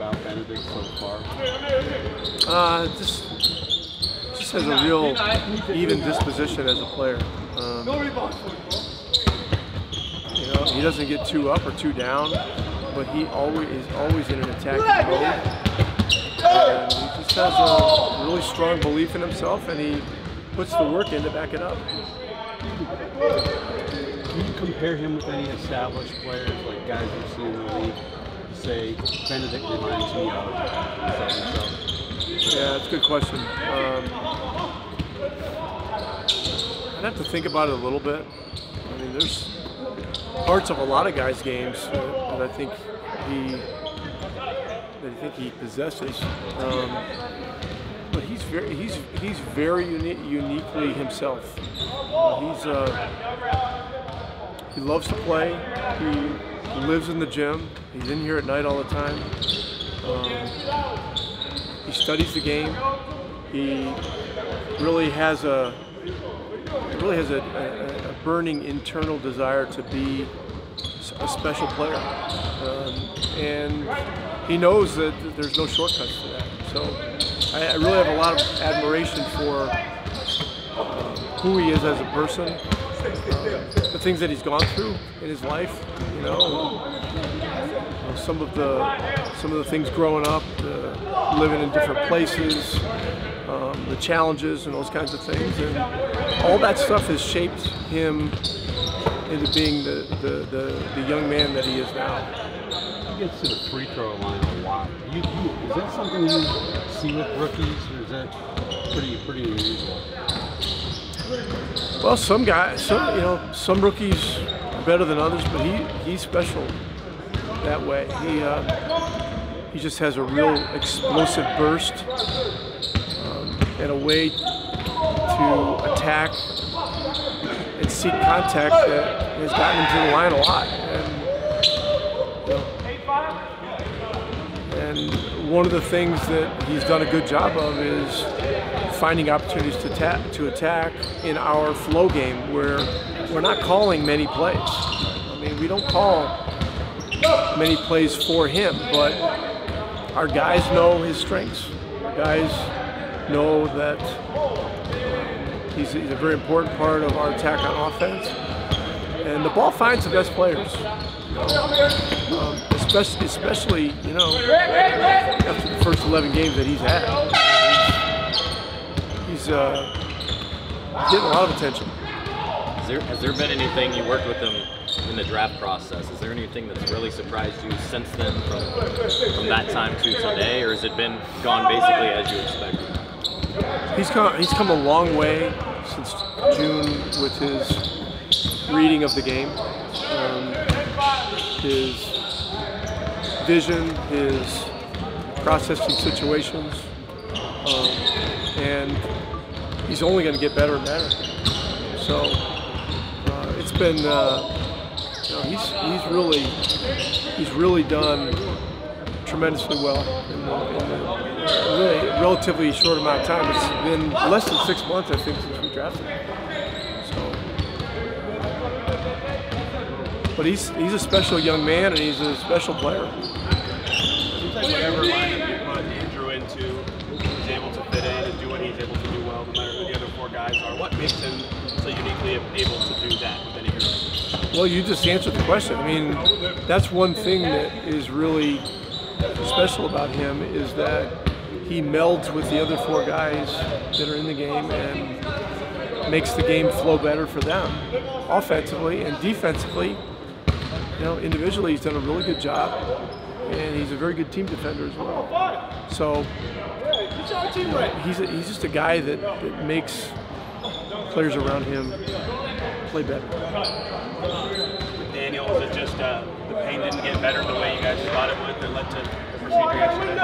about Bennedict so far? Just has a real even disposition as a player. You know, he doesn't get too up or too down, but he is always in an attacking mode. And he just has a really strong belief in himself, and he puts the work in to back it up. Can you compare him with any established players, like guys you've seen in the league? Say Bennedict reminds me of so-and-so. Yeah, that's a good question. I'd have to think about it a little bit. I mean, there's parts of a lot of guys' games that I think he possesses, but he's very uniquely himself. He loves to play. He lives in the gym. He's in here at night all the time. He studies the game. He really has a burning internal desire to be a special player, and he knows that there's no shortcuts to that. So I really have a lot of admiration for who he is as a person, the things that he's gone through in his life. You know, some of the things growing up, living in different places, the challenges and those kinds of things, and all that stuff has shaped him into being the young man that he is now. He gets to the free throw line a lot. Is that something you see with rookies, or is that pretty unusual? Well, some rookies are better than others, but he's special that way. He just has a real explosive burst and a way to attack and seek contact that has gotten him to the line a lot. And one of the things that he's done a good job of is finding opportunities to attack in our flow game, where we're not calling many plays. I mean, we don't call many plays for him, but our guys know his strengths. Our guys know that he's a very important part of our attack on offense, and the ball finds the best players. Especially after the first 11 games that he's had, he's getting a lot of attention. Has there been anything, you worked with him in the draft process, is there anything that's really surprised you since then, from that time to today, or has it been gone basically as you expected? He's come a long way since June with his reading of the game, his vision, his processing situations, and he's only going to get better and better. So it's been, he's really done tremendously well in a really relatively short amount of time. It's been less than 6 months, I think, since we drafted him. But he's a special young man, and he's a special player. Seems like whatever lineup you put Andrew into, he's able to fit in and do what he's able to do well, no matter who the other four guys are. What makes him so uniquely able to do that with any hero? Well, you just answered the question. I mean, that's one thing that is really special about him, is that he melds with the other four guys that are in the game and makes the game flow better for them, offensively and defensively. You know, individually, he's done a really good job, and he's a very good team defender as well. So, he's just a guy that makes players around him play better. Daniel, is it just the pain didn't get better the way you guys thought it would that led to the procedure yesterday?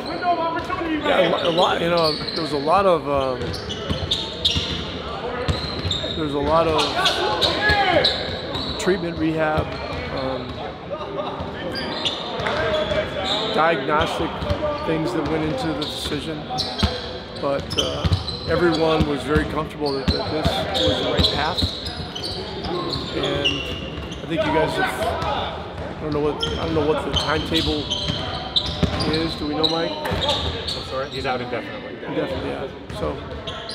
Window of opportunity. Yeah, a lot. You know, there was a lot of treatment, rehab, diagnostic things that went into the decision, but everyone was very comfortable that this was the right path. And I think you guys have, I don't know what the timetable is. Do we know, Mike? I'm sorry? He's out indefinitely. Indefinitely, yeah. So,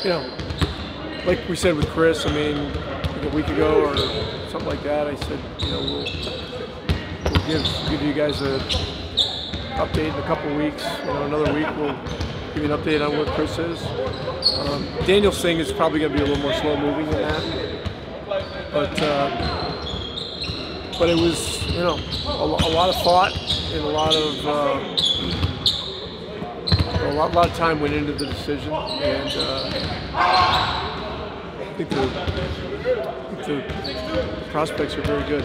you know, like we said with Chris, I mean, like a week ago or something like that, I said, you know, we'll give you guys a update in a couple weeks. You know, another week we'll give you an update on what Chris is. Daniel's thing is probably going to be a little more slow moving than that, but it was, you know, a lot of thought and a lot of time went into the decision, and I think the prospects are very good.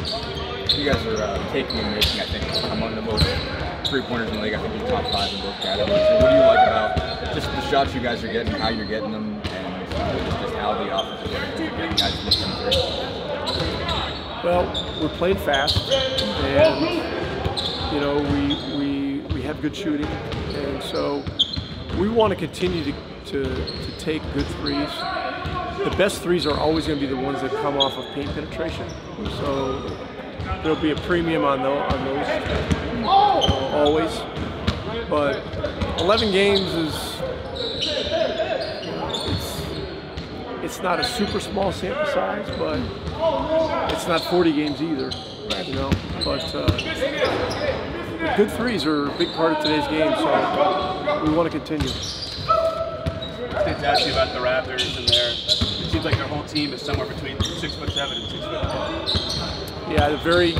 You guys are taking and making, I think, among the most three-pointers in the league. I think you're top 5 in both categories. So what do you like about just the shots you guys are getting, how you're getting them, and just how the offense is getting guys looking through? Well, we're playing fast, and you know we have good shooting, and so we want to continue to take good threes. The best threes are always going to be the ones that come off of paint penetration. So there'll be a premium on those always. But 11 games it's not a super small sample size, but it's not 40 games either, you know. But good threes are a big part of today's game, so we want to continue. I wanted to ask you about the Raptors and it seems like their whole team is somewhere between 6'7" and 6'8". Yeah, they're very,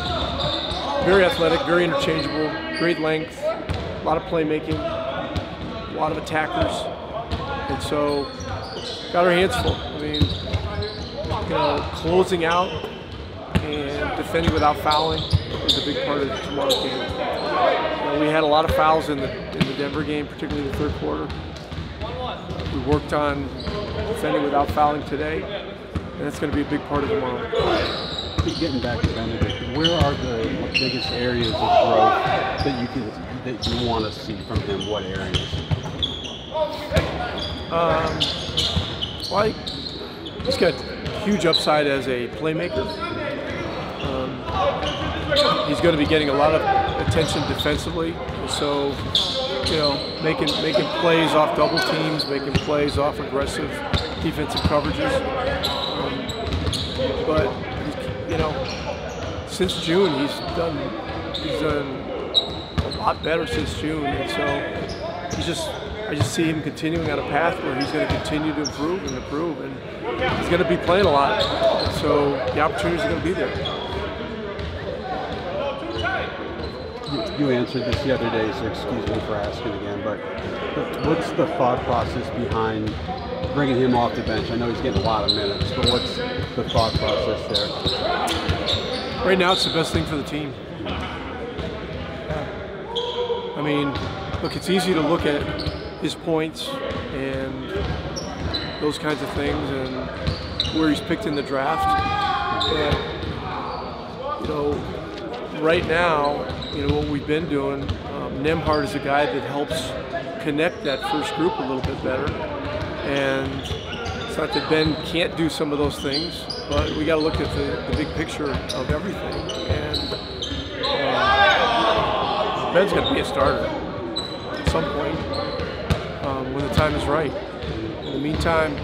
very athletic, very interchangeable, great length, a lot of playmaking, a lot of attackers, and so got our hands full. I mean, you know, closing out and defending without fouling is a big part of tomorrow's game. You know, we had a lot of fouls in the Denver game, particularly in the third quarter. We worked on defending without fouling today, and that's going to be a big part of tomorrow. Getting back to Bennedict, where are the biggest areas of growth that you want to see from him? What areas? Well, he's got huge upside as a playmaker. He's going to be getting a lot of attention defensively, so you know, making plays off double teams, making plays off aggressive defensive coverages. But you know, since June, he's done a lot better since June, and so I just see him continuing on a path where he's going to continue to improve, and he's going to be playing a lot, and so the opportunities are going to be there. You answered this the other day, so excuse me for asking again, but what's the thought process behind bringing him off the bench? I know he's getting a lot of minutes, but what's the thought process there? Right now, it's the best thing for the team. I mean, look, it's easy to look at his points and those kinds of things and where he's picked in the draft. But, you know, right now, you know, what we've been doing, Nembhard is a guy that helps connect that first group a little bit better. And it's not that Ben can't do some of those things, but we got to look at the big picture of everything. And Ben's going to be a starter at some point when the time is right. In the meantime,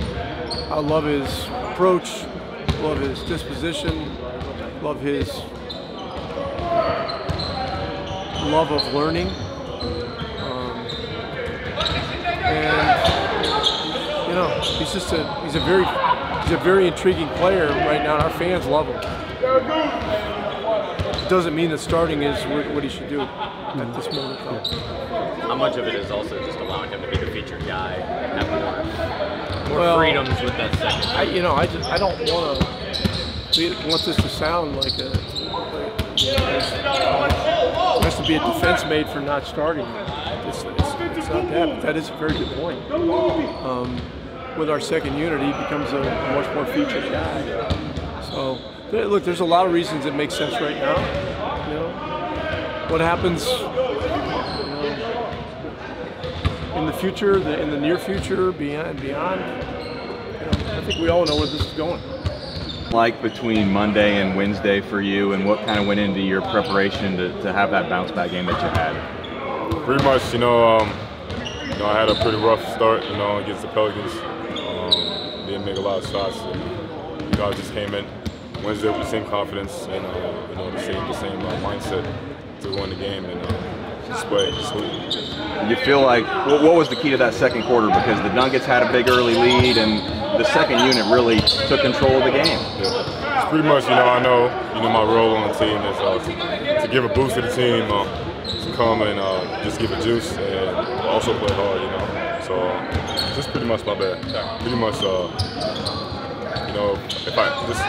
I love his approach, love his disposition, love his love of learning, and you know, he's a very intriguing player right now, and our fans love him. It doesn't mean that starting is what he should do at this moment, though. How much of it is also just allowing him to be the featured guy and have more freedoms with that second? I don't want this to sound like there has to be a defense made for not starting. It's not that, but that is a very good point. With our second unit, he becomes a much more featured guy. So, look, there's a lot of reasons it makes sense right now. You know, what happens, you know, in the future, in the near future, beyond. You know, I think we all know where this is going. Like between Monday and Wednesday for you, and what kind of went into your preparation to have that bounce back game that you had? Pretty much, I had a pretty rough start, against the Pelicans. Didn't make a lot of shots. And, I just came in Wednesday with the same confidence and the same mindset to win the game and just play. You feel like what was the key to that second quarter? Because the Nuggets had a big early lead and the second unit really took control of the game. Yeah. It's pretty much, I know my role on the team is to give a boost to the team, to come and just give it juice and also play hard, So just pretty much my bad. Pretty much, if I just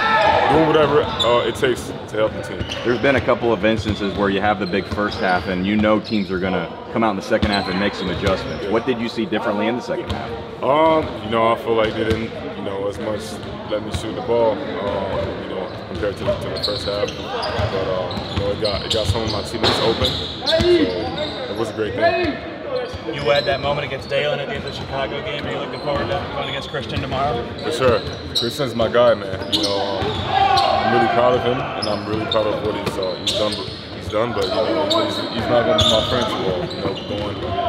do whatever it takes to help the team. There's been a couple of instances where you have the big first half and teams are going to come out in the second half and make some adjustments. What did you see differently in the second half? I feel like they didn't, as much let me shoot the ball, compared to the first half. But, it got some of my teammates open, so it was a great thing. You had that moment against Dalen at the end of the Chicago game. Are you looking forward to going against Christian tomorrow? For sure. Christian's my guy, man. I'm really proud of him, and I'm really proud of what he's done. But he's not going to be my friend too well.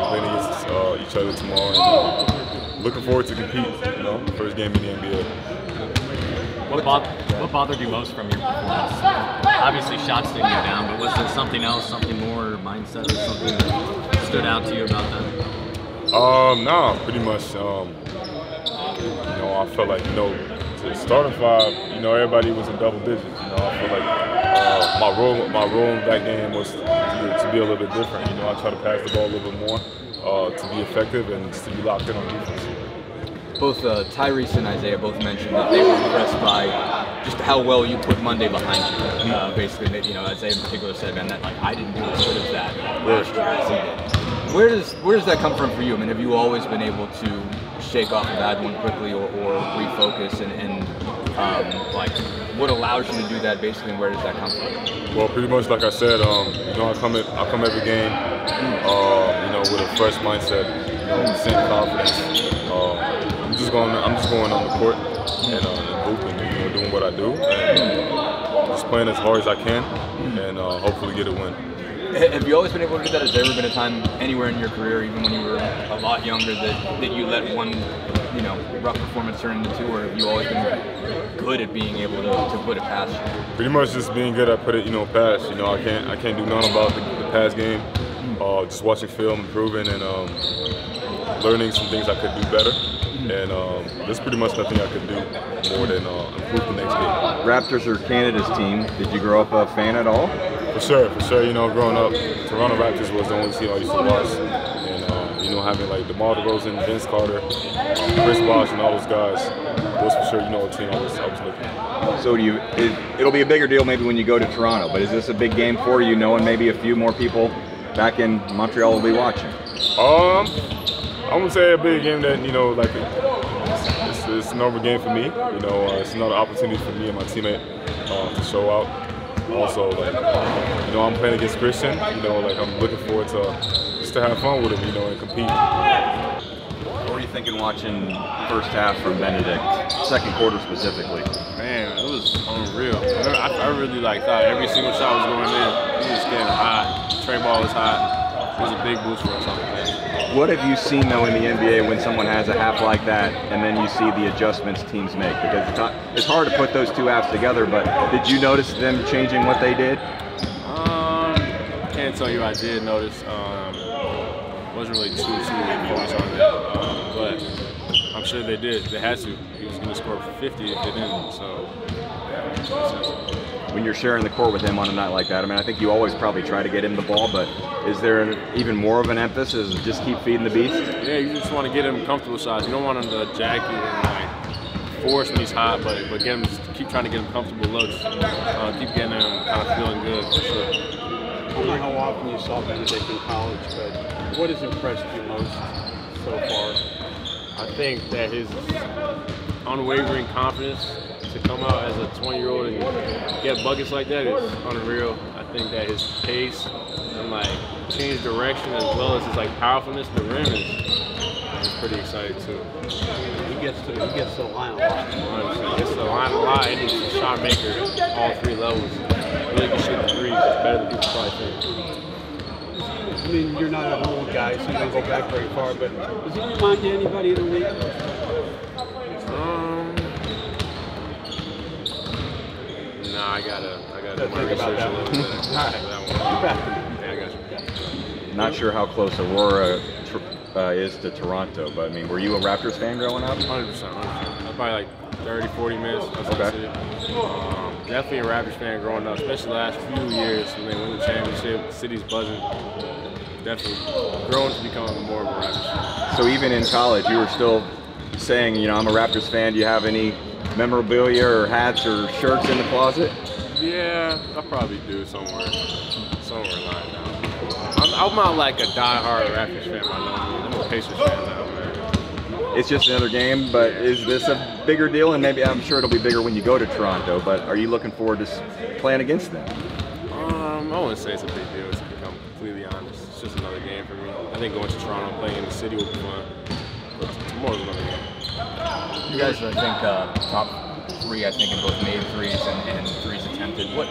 Playing against each other tomorrow, and looking forward to compete. First game in the NBA. What bothered you most from your performance? Obviously, shots didn't go down, but was there something else, something more, mindset, or something that stood out to you about that? No, pretty much. I felt like, the starting five, everybody was in double digits. I feel like my role in that game was to be a little bit different. I try to pass the ball a little bit more, to be effective and just to be locked in on defense. Both Tyrese and Isaiah both mentioned that they were impressed by just how well you put Monday behind you. Basically, Isaiah in particular said, man, that I didn't do as good as that last year as he did. Where does that come from for you? I mean, have you always been able to shake off a bad one quickly or refocus and what allows you to do that basically, and where does that come from? Well, pretty much like I said, I come every game, with a fresh mindset, same confidence. I'm just going on the court and hooping, doing what I do, and just playing as hard as I can, and hopefully get a win. Have you always been able to do that? Has there ever been a time anywhere in your career, even when you were a lot younger, that you let one, rough performance turn into two, or have you always been good at being able to put it past you? Pretty much just being good at put it, past. I can't do nothing about the past game. Just watching film, improving, and learning some things I could do better. And there's pretty much nothing I could do more than improve the next game. Raptors are Canada's team. Did you grow up a fan at all? For sure. Growing up, Toronto Raptors was the only team I used to watch. And, having like DeMar DeRozan, Vince Carter, Chris Bosh, and all those guys, was for sure, a team I was looking at. So it'll be a bigger deal maybe when you go to Toronto, but is this a big game for you, knowing maybe a few more people back in Montreal will be watching? I wouldn't say a big game that, it's an over game for me. It's another opportunity for me and my teammate to show out. Also, I'm playing against Christian. I'm looking forward to just to have fun with him, and compete. What were you thinking watching first half from Bennedict, second quarter specifically? Man, it was unreal. I really thought every single shot was going in. He was getting hot. Trey ball was hot. It was a big boost for us on the bench. What have you seen though in the NBA when someone has a half like that, and then you see the adjustments teams make? Because it's hard to put those two halves together. But did you notice them changing what they did? Can't tell you I did notice. Wasn't really too focused on that, but I'm sure they did. They had to. He was going to score for 50 if they didn't. So when you're sharing the court with him on a night like that, I think you always probably try to get him the ball, but is there even more of an emphasis just keep feeding the beast? Yeah, you just want to get him comfortable shots. You don't want him to jack you and force when he's hot, but get him, keep trying to get him comfortable looks. Keep getting him kind of feeling good for sure. I don't know how often you saw Bennedict in college, but what has impressed you most so far? I think that his unwavering confidence to come out as a 20-year-old and get buckets like that is unreal. I think that his pace and change direction as well as his powerfulness to the rim is pretty exciting too. He gets to the line a lot. He gets to the line a lot, and he's a shot maker all three levels. Really can shoot the threes. It's better than people probably think. I mean, you're not an old guy, so you don't go back very far, but does he remind you of anybody in the league? Nah, I gotta do my think about research that a one. little bit. All right. That Back one. Yeah, I got you. Not sure how close Aurora is to Toronto, but I mean, were you a Raptors fan growing up? 100%. Probably like 30, 40 minutes. Okay. Definitely a Raptors fan growing up, especially the last few years when they win the championship. City's buzzing. Definitely growing to become more of a Raptors fan. So even in college, you were still saying, you know, I'm a Raptors fan. Do you have any memorabilia or hats or shirts in the closet? Yeah, I probably do somewhere lying down. I'm not like a die-hard Raptors fan by no means. I'm a Pacers fan now, man. It's just another game, but is this a bigger deal? And maybe I'm sure it'll be bigger when you go to Toronto, but are you looking forward to playing against them? I wouldn't say it's a big deal, to become completely honest. It's just another game for me. I think going to Toronto and playing in the city will be fun, but tomorrow's another game. You guys, I think, top 3, I think, in both made threes and threes attempted. What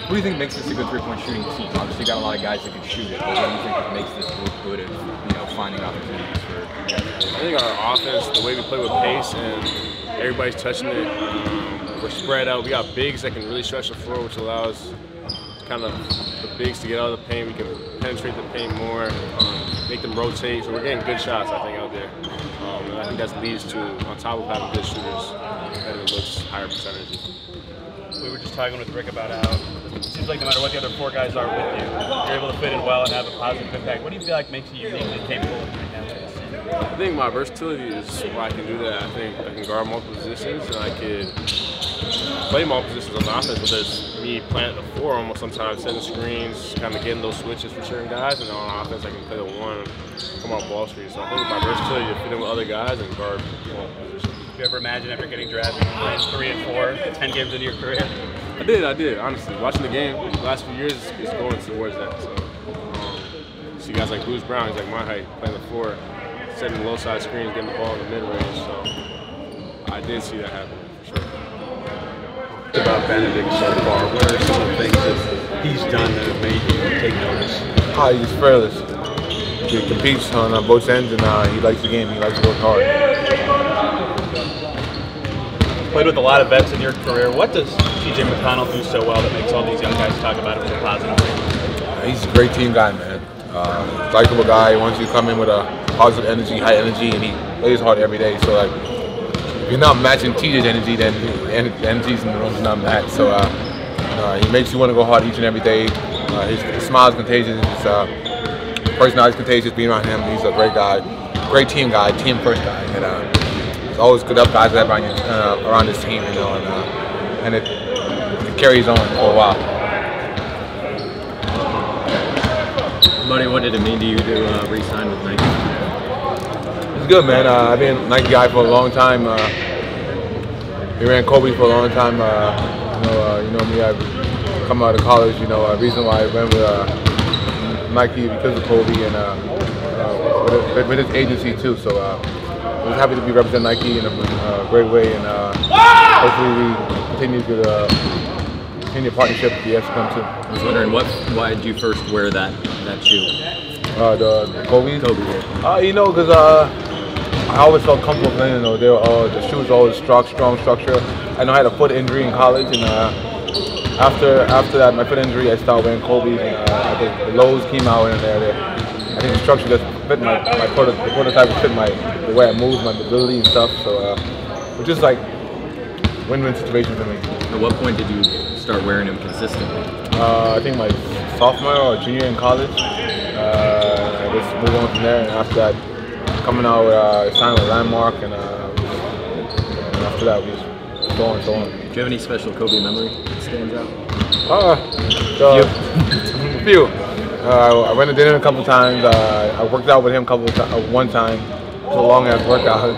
do you think makes this a good three-point shooting team? Obviously, you got a lot of guys that can shoot it, but what do you think makes this group good at, you know, finding opportunities for you guys? I think our offense, the way we play with pace and everybody's touching it, we're spread out. We got bigs that can really stretch the floor, which allows kind of the bigs to get out of the paint. We can penetrate the paint more, make them rotate. So we're getting good shots, I think, out there. And I think that leads to, on top of having good shooters, that it looks higher percentages. We were just talking with Rick about how it seems like no matter what the other 4 guys are with you, you're able to fit in well and have a positive impact. What do you feel like makes you uniquely capable of doing that? I think my versatility is why I can do that. I think I can guard multiple positions and I can play multiple positions on the offense, whether it's me playing at the 4 almost sometimes, setting screens, kind of getting those switches for certain guys, and then on offense I can play the 1, come off ball screens. So I think my versatility to fit in with other guys and guard multiple positions. Do you ever imagine after getting drafted playing 3 and 4, 10 games into your career? I did, honestly. Watching the game the last few years is going towards that. So, see guys like Bruce Brown, he's like my height, playing the 4, setting low side screens, getting the ball in the mid-range. So I did see that happen, for sure. About Bennedict so far, what are some of the things that he's done that have made you take notice? He's fearless. He competes on both ends, and he likes the game. He likes to work hard. Played with a lot of vets in your career. What does TJ McConnell do so well that makes all these young guys talk about him so positively? He's a great team guy, man. Likable guy. He wants you to come in with a positive energy, high energy, and he plays hard every day. So, like, if you're not matching TJ's energy, then the energy's in the room's not matched. So, he makes you want to go hard each and every day. His smile's contagious. His personality's contagious. Being around him, he's a great guy, great team guy, team first guy. And it's always good up guys that have around this team, you know, and it carries on for a while. Buddy, what did it mean to you to re-sign with Nike? It's good, man. I've been a Nike guy for a long time. We ran Kobe for a long time. You know me. I've come out of college. You know, reason why I went with Nike because of Kobe and with his agency too. So I was happy to be representing Nike in a great way, and hopefully we continue to continue partnership with the years to come too. I was wondering, why did you first wear that shoe? The Kobe. Kobe. You know, because I always felt comfortable playing. You know, the shoe was always strong structure. I know I had a foot injury in college, and after that, my foot injury, I started wearing Kobe's, and I think the lows came out in there. I think the structure just fit the prototype fit the way I moved, my mobility and stuff. So it was just like win-win situation for me. At what point did you start wearing them consistently? I think my sophomore or junior in college. I just moved on from there, and after that, coming out with signed with Landmark, and after that, we just so on and so on. Do you have any special Kobe memory that stands out? A few. I went to dinner a couple times. I worked out with him one time. It was a long ass workout.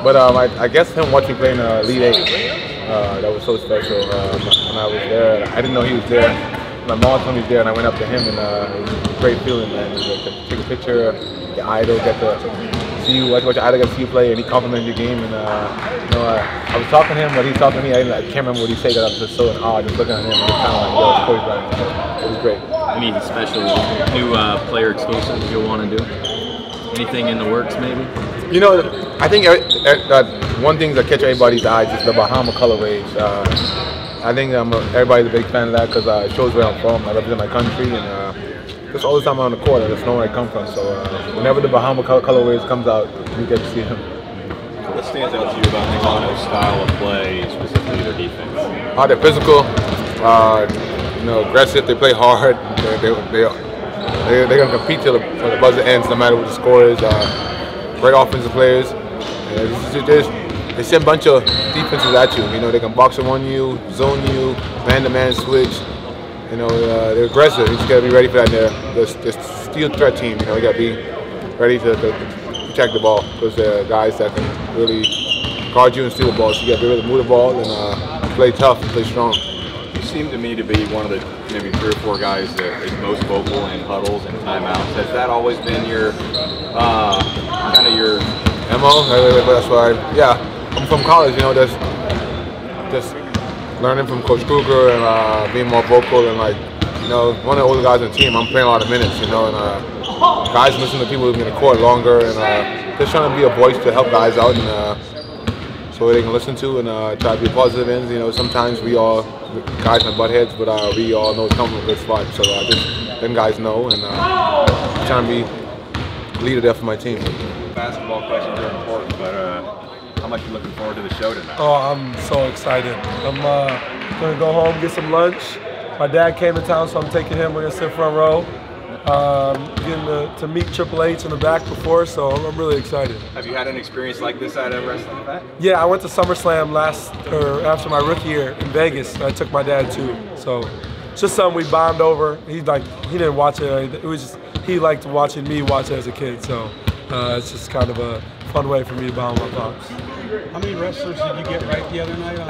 But I guess him watching play in Elite 8, that was so special. When I was there, I didn't know he was there. My mom told me he was there, and I went up to him, and it was a great feeling, man. To take a picture, your idol, get to see you, watch your idol get to see you play, and he complimented your game. And I was talking to him, but he's talking to me. I can't remember what he said. I was just so in awe, just looking at him, and just kind of like, yo, it's Kobe Bryant. So it was great. When Any special new player exclusives you'll want to do? Anything in the works, maybe? You know, I think one thing that catch everybody's eyes is the Bahama colorways. I think everybody's a big fan of that because it shows where I'm from. I represent my country, and just all the time I'm on the court, I just know where I come from. So whenever the Bahama colorways comes out, we get to see them. What stands out to you about Toronto's style of play, specifically their defense? They're physical, aggressive. They play hard. They're going to compete till the buzzer ends, no matter what the score is. Great offensive players. They send a bunch of defenses at you. You know, they can box them on you, zone you, man-to-man switch. You know, they're aggressive. You just got to be ready for that. They're steal threat team. You know, you got to be ready to protect the ball because they're guys that can really guard you and steal the ball. So you got to be able to move the ball and play tough and play strong. You seem to me to be one of the maybe 3 or 4 guys that is most vocal in huddles and timeouts. Has that always been your kind of your MO? That's why, I'm from college. You know, just learning from Coach Kruger and being more vocal and one of the older guys on the team. I'm playing a lot of minutes, you know, and guys listen to people who've been in the court longer and just trying to be a voice to help guys out and so they can listen to and try to be positive ends. You know, sometimes guys might butt heads, but we all know it's coming from a good spot. So them guys know and trying to be leader there for my team. basketball questions are important, but how much are you looking forward to the show tonight? Oh, I'm so excited. I'm going to go home, get some lunch. My dad came to town, so I'm taking him. We're going to sit front row. Getting to meet Triple H in the back before, so I'm really excited. Have you had an experience like this at a wrestling event? Yeah, I went to SummerSlam after my rookie year in Vegas. I took my dad too, so it's just something we bond over. He didn't watch it. It was just he liked watching me watch it as a kid, so it's just kind of a fun way for me to bond with my pops. How many wrestlers did you get right the other night on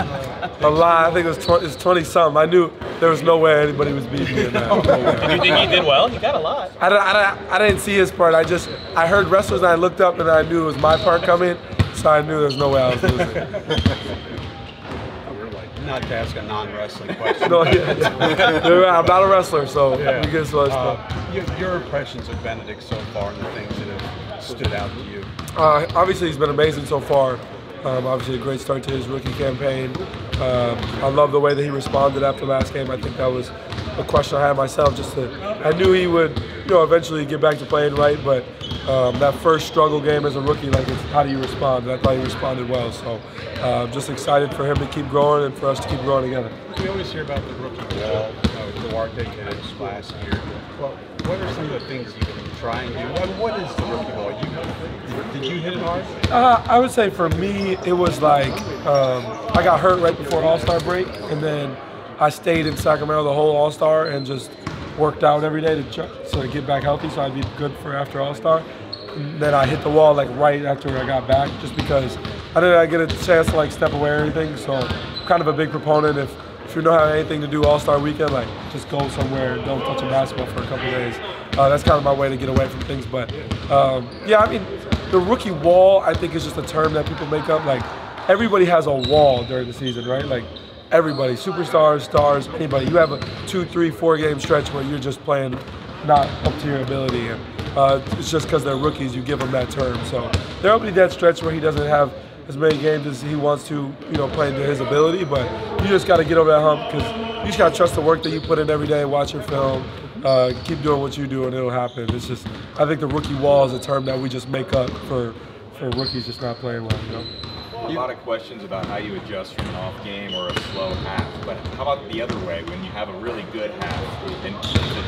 the? A lot. I think it was 20-something. I knew there was no way anybody was beating me in that. Did you think he did well? He got a lot. I didn't see his part. I heard wrestlers and I looked up and I knew it was my part coming, so I knew there was no way I was losing. Not to ask a non-wrestling question. No, I'm not a wrestler, so we get so much stuff. Your impressions of Bennedict so far and the things that have stood out to you? Obviously, he's been amazing so far. Obviously, a great start to his rookie campaign. I love the way that he responded after last game. I think that was a question I had myself. I knew he would, eventually get back to playing right, but that first struggle game as a rookie, it's how do you respond? And I thought he responded well. So, just excited for him to keep growing and for us to keep growing together. We always hear about the rookie wall. Duarte hit his last year. Well, what are some of the things you can try and do? What is the rookie wall? Did you hit it hard? I would say for me, it was I got hurt right before All-Star break, and then I stayed in Sacramento the whole All-Star and just worked out every day to get back healthy so I'd be good for after All-Star. And then I hit the wall right after I got back, just because I didn't get a chance to step away or anything. So I'm kind of a big proponent if you don't have anything to do All-Star weekend, just go somewhere and don't touch a basketball for a couple days. That's kind of my way to get away from things. But the rookie wall, I think, is just a term that people make up. Everybody has a wall during the season, right? Everybody, superstars, stars, anybody. You have a 2, 3, 4 game stretch where you're just playing not up to your ability. And it's just because they're rookies, you give them that term. So there'll be that stretch where he doesn't have as many games as he wants to, playing to his ability. But you just got to get over that hump because you just got to trust the work that you put in every day, watch your film, keep doing what you do, and it'll happen. It's just, I think the rookie wall is a term that we just make up for rookies just not playing well, A lot of questions about how you adjust from an off game or a slow half, but how about the other way, when you have a really good half and things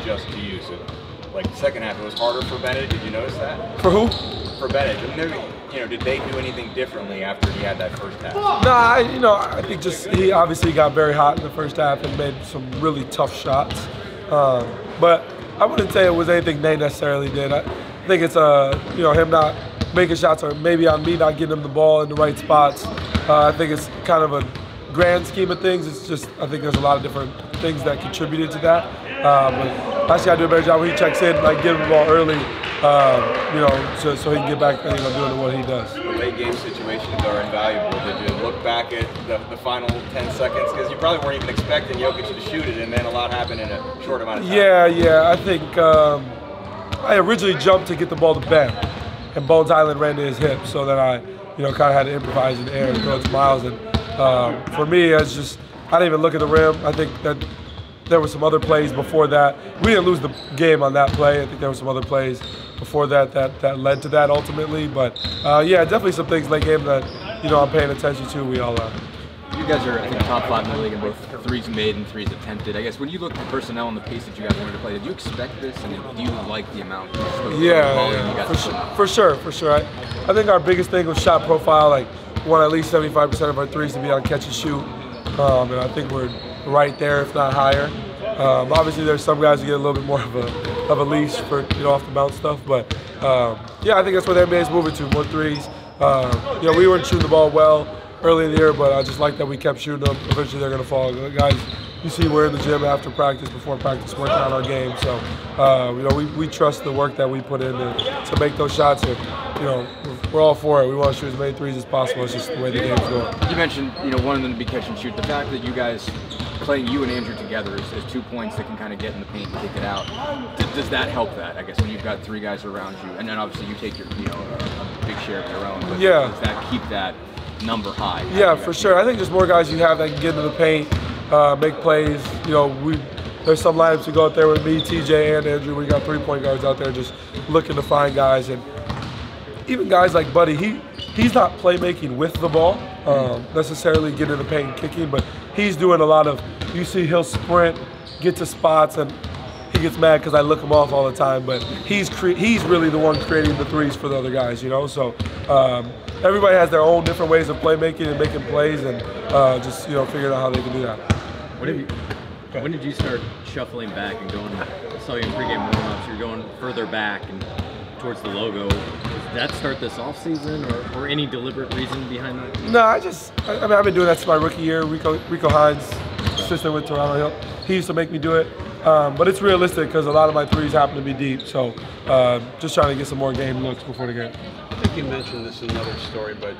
adjust to you? So, the second half, it was harder for Bennett. Did you notice that? For who? For Bennett. Did they do anything differently after he had that first half? No, I think he obviously got very hot in the first half and made some really tough shots. But I wouldn't say it was anything they necessarily did. I think it's him not making shots, or maybe on me not getting him the ball in the right spots. I think it's kind of a grand scheme of things. It's just, I think there's a lot of different things that contributed to that. But last year I do a better job when he checks in, get him the ball early. so he can get back, doing what he does. The late game situations are invaluable. Did you look back at the final 10 seconds? Because you probably weren't even expecting Jokic to shoot it, and then a lot happened in a short amount of time. Yeah. I think I originally jumped to get the ball to Ben, and Bones Island ran to his hip, so then I, kind of had to improvise in the air and throw it to Miles. And for me, I didn't even look at the rim. I think that there were some other plays before that. We didn't lose the game on that play. I think there were some other plays before that led to that ultimately. But definitely some things late game that I'm paying attention to. We all are. You guys are, I think, top 5 in the league in both threes made and threes attempted. I guess when you look at the personnel and the pace that you guys wanted to play, did you expect this, and do you like the amount of volume you guys for sure. I think our biggest thing was shot profile. Like, we want at least 75% of our threes to be on catch and shoot, and I think we're right there, if not higher. Obviously, there's some guys who get a little bit more of a leash for off the bounce stuff, but I think that's where the NBA is moving to, more threes. We weren't shooting the ball well early in the year, but I just like that we kept shooting them. Eventually, they're going to fall. Guys, you see, we're in the gym after practice, before practice, working on our game. So, we trust the work that we put in to make those shots. And we're all for it. We want to shoot as many threes as possible. It's just the way the game's going. You mentioned, one of them to be catch and shoot. The fact that you guys playing you and Andrew together is 2 points that can kind of get in the paint and kick it out. Does that help that? I guess when you've got 3 guys around you, and then obviously you take your, a big share of your own. But does that keep that number high? Yeah, for sure. I think there's more guys you have that can get into the paint, make plays. There's some lineups you go out there with me, TJ, and Andrew. We got 3-point guards out there just looking to find guys, and even guys like Buddy. He's not playmaking with the ball, necessarily getting in the paint and kicking, but he's doing a lot of. You see, he'll sprint, get to spots, and he gets mad because I look him off all the time. But he's really the one creating the threes for the other guys. So. Everybody has their own different ways of playmaking and making plays, and just figuring out how they can do that. When did you start shuffling back and going? I saw you in pregame warm-ups. You're going further back and towards the logo. Did that start this offseason, or any deliberate reason behind that? No, I've been doing that since my rookie year. Rico Hines, assistant with Toronto Hill, he used to make me do it. But it's realistic because a lot of my threes happen to be deep. So just trying to get some more game looks before the game. I think you mentioned this in another story, but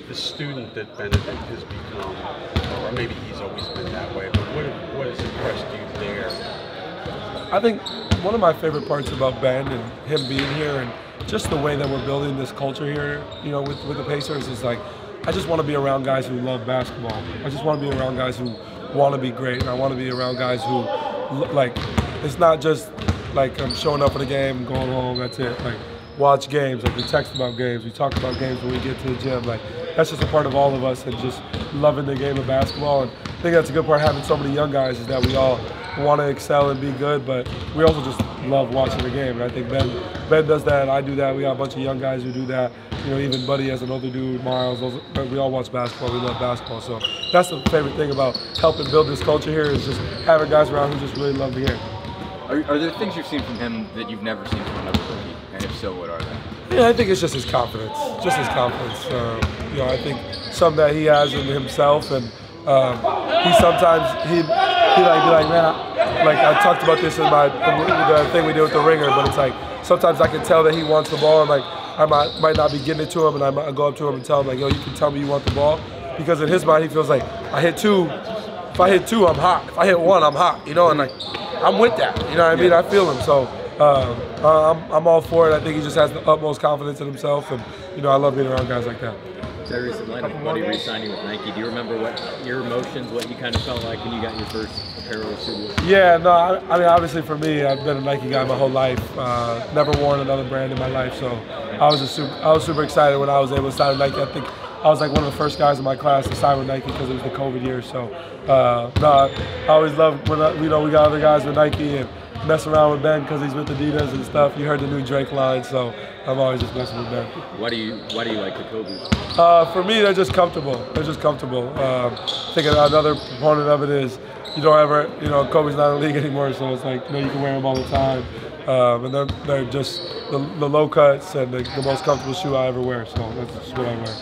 the student that Bennedict has become, or maybe he's always been that way, but what has impressed you there? I think one of my favorite parts about Ben and him being here, and just the way that we're building this culture here, with the Pacers, is like, I just want to be around guys who love basketball. I just want to be around guys who want to be great, and I want to be around guys who, like, it's not just like I'm showing up for the game, going home, that's it. Like, watch games, like we text about games, we talk about games when we get to the gym. Like, that's just a part of all of us, and just loving the game of basketball. And I think that's a good part of having so many young guys, is that we all want to excel and be good, but we also just love watching the game. And I think Ben does that, and I do that. We got a bunch of young guys who do that. Even Buddy as another dude, Miles, we all watch basketball, we love basketball. So that's the favorite thing about helping build this culture here, is just having guys around who just really love the game. Are there things you've seen from him that you've never seen from another rookie? And if so, what are they? Yeah, I think it's just his confidence. I think something that he has in himself, and he sometimes he'd be like, man, I talked about this in the thing we did with the ringer, but it's like sometimes I can tell that he wants the ball, and like I might not be getting it to him, and I might go up to him and tell him, like, yo, you can tell me you want the ball, because in his mind he feels like, I hit 2. If I hit 2, I'm hot. If I hit 1, I'm hot. And like, I'm with that. What I mean? I feel him. So I'm all for it. I think he just has the utmost confidence in himself, and I love being around guys like that. Tyrese, in light of Buddy re-signing with Nike, do you remember what your emotions, what you kind of felt like when you got your first apparel shoe? Yeah, no, I mean, obviously for me, I've been a Nike guy my whole life. Never worn another brand in my life, so I was super excited when I was able to sign with Nike. I think I was like one of the first guys in my class to sign with Nike because it was the COVID year. So I always loved when we got other guys with Nike and mess around with Ben because he's with Adidas and stuff. You heard the new Drake line, so I'm always just messing with Ben. Why do you like the Kobe's? For me, they're just comfortable. I think another component of it is you don't ever, Kobe's not in the league anymore, so it's like, you can wear them all the time. And they're just the low cuts and the most comfortable shoe I ever wear, so that's just what I wear.